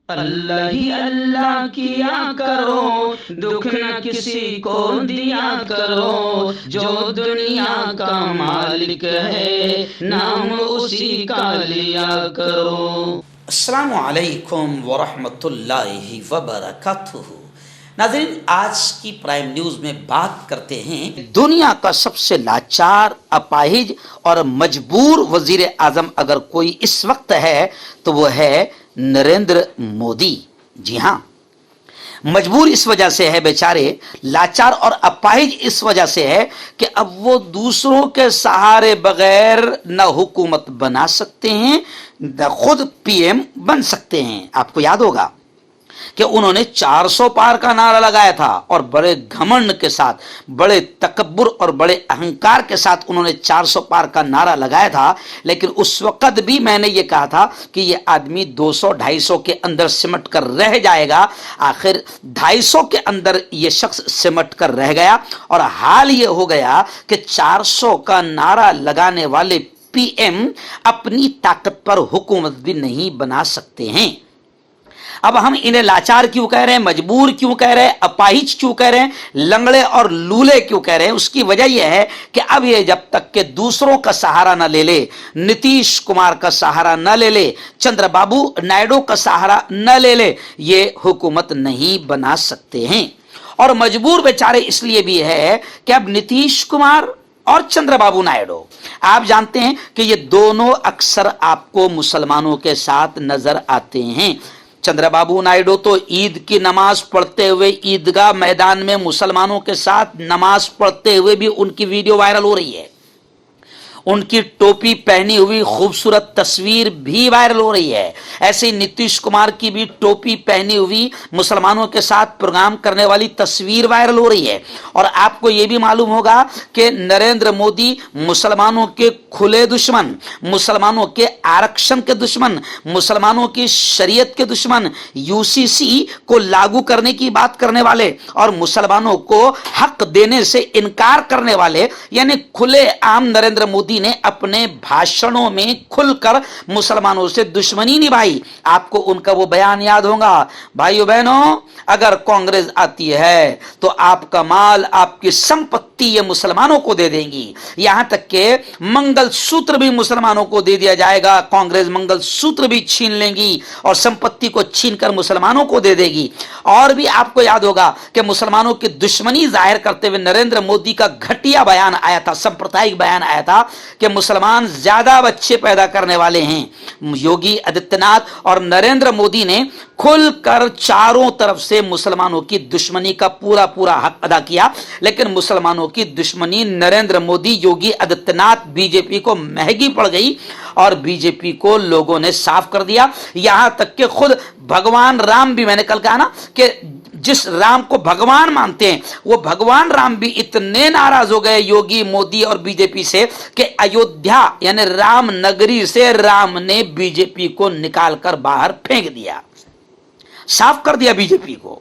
अल्लाह ही अल्लाह किया करो, दुख न किसी को दिया करो, जो दुनिया का मालिक है नाम उसी का लिया करो। अस्सलामु अलैकुम वरहमतुल्लाहि वबरकातुहू। नाज़रीन, आज की प्राइम न्यूज़ में बात करते हैं दुनिया का सबसे लाचार, अपाहिज और मजबूर वजीर आजम अगर कोई इस वक्त है तो वो है नरेंद्र मोदी। जी हाँ, मजबूर इस वजह से है बेचारे, लाचार और अपाहिज इस वजह से है कि अब वो दूसरों के सहारे बगैर न हुकूमत बना सकते हैं न खुद पीएम बन सकते हैं। आपको याद होगा कि उन्होंने 400 पार का नारा लगाया था और बड़े घमंड के साथ, बड़े तकब्बुर और बड़े अहंकार के साथ उन्होंने 400 पार का नारा लगाया था। लेकिन उस वक्त भी मैंने ये कहा था कि ये आदमी 200-250 के अंदर सिमट कर रह जाएगा। आखिर 250 के अंदर ये शख्स सिमट कर रह गया और हाल ये हो गया कि 400 का नारा लगाने वाले पीएम अपनी ताकत पर हुकूमत भी नहीं बना सकते हैं। अब हम इन्हें लाचार क्यों कह रहे हैं, मजबूर क्यों कह रहे हैं, अपाहिज क्यों कह रहे हैं, लंगड़े और लूले क्यों कह रहे हैं? उसकी वजह यह है कि अब ये जब तक के दूसरों का सहारा न ले ले, नीतीश कुमार का सहारा न ले ले, चंद्रबाबू नायडू का सहारा न ले ले, ये हुकूमत नहीं बना सकते हैं। और मजबूर बेचारे इसलिए भी है कि अब नीतीश कुमार और चंद्रबाबू नायडू, आप जानते हैं कि ये दोनों अक्सर आपको मुसलमानों के साथ नजर आते हैं। चंद्रबाबू नायडू तो ईद की नमाज पढ़ते हुए ईदगाह मैदान में मुसलमानों के साथ नमाज पढ़ते हुए भी उनकी वीडियो वायरल हो रही है। उनकी टोपी पहनी हुई खूबसूरत तस्वीर भी वायरल हो रही है। ऐसे नीतीश कुमार की भी टोपी पहनी हुई मुसलमानों के साथ प्रोग्राम करने वाली तस्वीर वायरल हो रही है। और आपको यह भी मालूम होगा कि नरेंद्र मोदी मुसलमानों के खुले दुश्मन, मुसलमानों के आरक्षण के दुश्मन, मुसलमानों की शरीयत के दुश्मन, यूसीसी को लागू करने की बात करने वाले और मुसलमानों को हक देने से इनकार करने वाले, यानी खुले आम नरेंद्र मोदी ने अपने भाषणों में खुलकर मुसलमानों से दुश्मनी निभाई। आपको उनका वो बयान याद होगा, भाइयों बहनों, अगर कांग्रेस आती है तो आपका माल, आपकी संपत्ति ये मुसलमानों को दे देंगी। यहां तक के मंगल सूत्र भी मुसलमानों को दे दिया जाएगा। कांग्रेस मंगल सूत्र भी छीन लेंगी और संपत्ति को छीनकर मुसलमानों को दे देगी। और भी आपको याद होगा कि मुसलमानों की दुश्मनी जाहिर करते हुए नरेंद्र मोदी का घटिया बयान आया था, सांप्रदायिक बयान आया था कि मुसलमान ज्यादा बच्चे पैदा करने वाले हैं। योगी आदित्यनाथ और नरेंद्र मोदी ने खुलकर चारों तरफ से मुसलमानों की दुश्मनी का पूरा पूरा हक अदा किया। लेकिन मुसलमानों की दुश्मनी नरेंद्र मोदी, योगी आदित्यनाथ, बीजेपी को महंगी पड़ गई और बीजेपी को लोगों ने साफ कर दिया। यहां तक कि खुद भगवान राम भी, मैंने कल कहा ना कि जिस राम को भगवान मानते हैं, वो भगवान राम भी इतने नाराज हो गए योगी, मोदी और बीजेपी से कि अयोध्या यानी राम नगरी से राम ने बीजेपी को निकालकर बाहर फेंक दिया, साफ कर दिया बीजेपी को।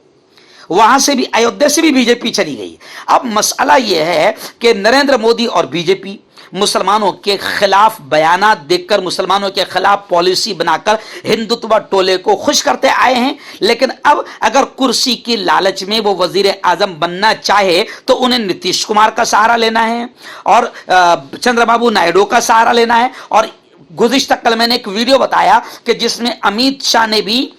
वहां से भी, अयोध्या से भी बीजेपी चली गई। अब मसला यह है कि नरेंद्र मोदी और बीजेपी मुसलमानों के खिलाफ बयानात देकर, मुसलमानों के खिलाफ पॉलिसी बनाकर हिंदुत्व टोले को खुश करते आए हैं। लेकिन अब अगर कुर्सी की लालच में वो वजीर आजम बनना चाहे तो उन्हें नीतीश कुमार का सहारा लेना है और चंद्रबाबू नायडू का सहारा लेना है। और गुज़िश्ता कल मैंने एक वीडियो बताया कि जिसमें अमित शाह ने भी,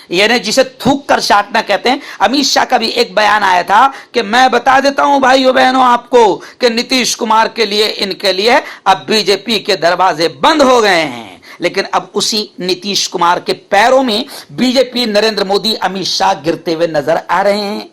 यानी जिसे थूक कर चाटना कहते हैं, अमित शाह का भी एक बयान आया था कि मैं बता देता हूं भाइयों बहनों आपको कि नीतीश कुमार के लिए, इनके लिए अब बीजेपी के दरवाजे बंद हो गए हैं। लेकिन अब उसी नीतीश कुमार के पैरों में बीजेपी, नरेंद्र मोदी, अमित शाह गिरते हुए नजर आ रहे हैं।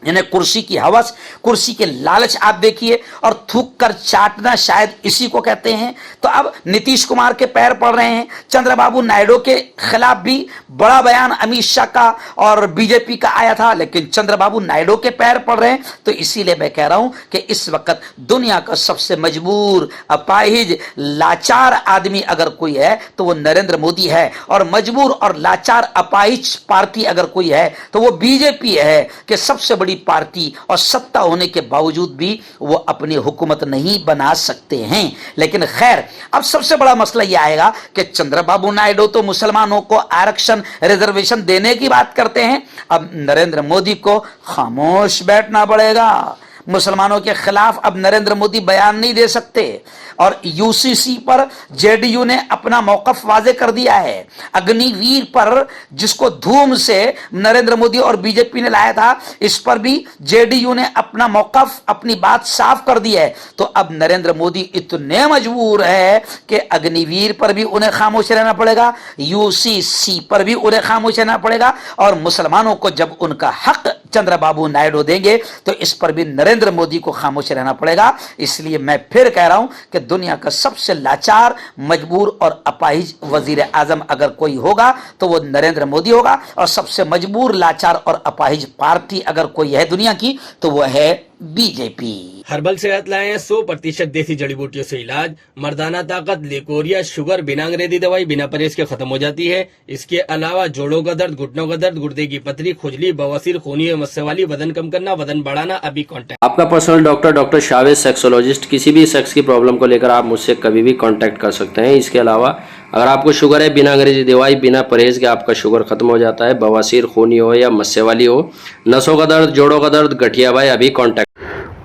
यानी कुर्सी की हवस, कुर्सी के लालच आप देखिए, और थूक कर चाटना शायद इसी को कहते हैं। तो अब नीतीश कुमार के पैर पड़ रहे हैं। चंद्रबाबू नायडू के खिलाफ भी बड़ा बयान अमित शाह का और बीजेपी का आया था, लेकिन चंद्रबाबू नायडू के पैर पड़ रहे हैं। तो इसीलिए मैं कह रहा हूं कि इस वक्त दुनिया का सबसे मजबूर, अपाहिज, लाचार आदमी अगर कोई है तो वो नरेंद्र मोदी है। और मजबूर और लाचार, अपाहिज पार्टी अगर कोई है तो वो बीजेपी है कि सबसे बड़ी बड़ी पार्टी और सत्ता होने के बावजूद भी वो अपनी हुकूमत नहीं बना सकते हैं। लेकिन खैर, अब सबसे बड़ा मसला यह आएगा कि चंद्रबाबू नायडू तो मुसलमानों को आरक्षण रिजर्वेशन देने की बात करते हैं, अब नरेंद्र मोदी को खामोश बैठना पड़ेगा। मुसलमानों के खिलाफ अब नरेंद्र मोदी बयान नहीं दे सकते। और यूसीसी पर जेडीयू ने अपना मौकफ वाजे कर दिया है। अग्निवीर पर जिसको धूम से नरेंद्र मोदी और बीजेपी ने लाया था, इस पर भी जेडीयू ने अपना मौकफ, अपनी बात साफ कर दी है। तो अब नरेंद्र मोदी इतने मजबूर है कि अग्निवीर पर भी उन्हें खामोश रहना पड़ेगा, यूसीसी पर भी उन्हें खामोश रहना पड़ेगा, और मुसलमानों को जब उनका हक चंद्रबाबू नायडू देंगे तो इस पर भी नरेंद्र मोदी को खामोश रहना पड़ेगा। इसलिए मैं फिर कह रहा हूं कि दुनिया का सबसे लाचार, मजबूर और अपाहिज वजीर आजम अगर कोई होगा तो वो नरेंद्र मोदी होगा, और सबसे मजबूर, लाचार और अपाहिज पार्टी अगर कोई है दुनिया की तो वो है बीजेपी। हर्बल सेहत लाए हैं 100% देसी जड़ी बूटियों से इलाज। मर्दाना ताकत, लिकोरिया, शुगर, बिना अंग्रेजी दवाई, बिना परहेज के खत्म हो जाती है। इसके अलावा जोड़ों का दर्द, घुटनों का दर्द, गुर्दे की पथरी, खुजली, बवासीर, खूनी और मस्से वाली, वजन कम करना, वजन बढ़ाना, अभी कॉन्टैक्ट। आपका पर्सनल डॉक्टर शावेज सेक्सोलॉजिस्ट। किसी भी सेक्स की प्रॉब्लम को लेकर आप मुझसे कभी भी कांटेक्ट कर सकते हैं। इसके अलावा अगर आपको शुगर है, बिना अंग्रेजी दवाई, बिना परहेज के आपका शुगर खत्म हो जाता है, बवासीर, खूनी हो या मस्से वाली हो, नसों का दर्द, जोड़ों का दर्द, गठिया भाई, अभी कॉन्टैक्ट।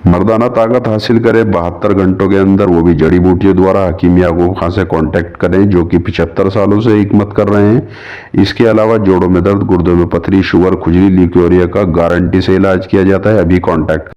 मर्दाना ताकत हासिल करें 72 घंटों के अंदर, वो भी जड़ी बूटियों द्वारा। हकीम याकूब खां से कांटेक्ट करें जो कि 75 सालों से हिकमत कर रहे हैं। इसके अलावा जोड़ों में दर्द, गुर्दों में पथरी, शुगर, खुजली, लिकोरिया का गारंटी से इलाज किया जाता है। अभी कांटेक्ट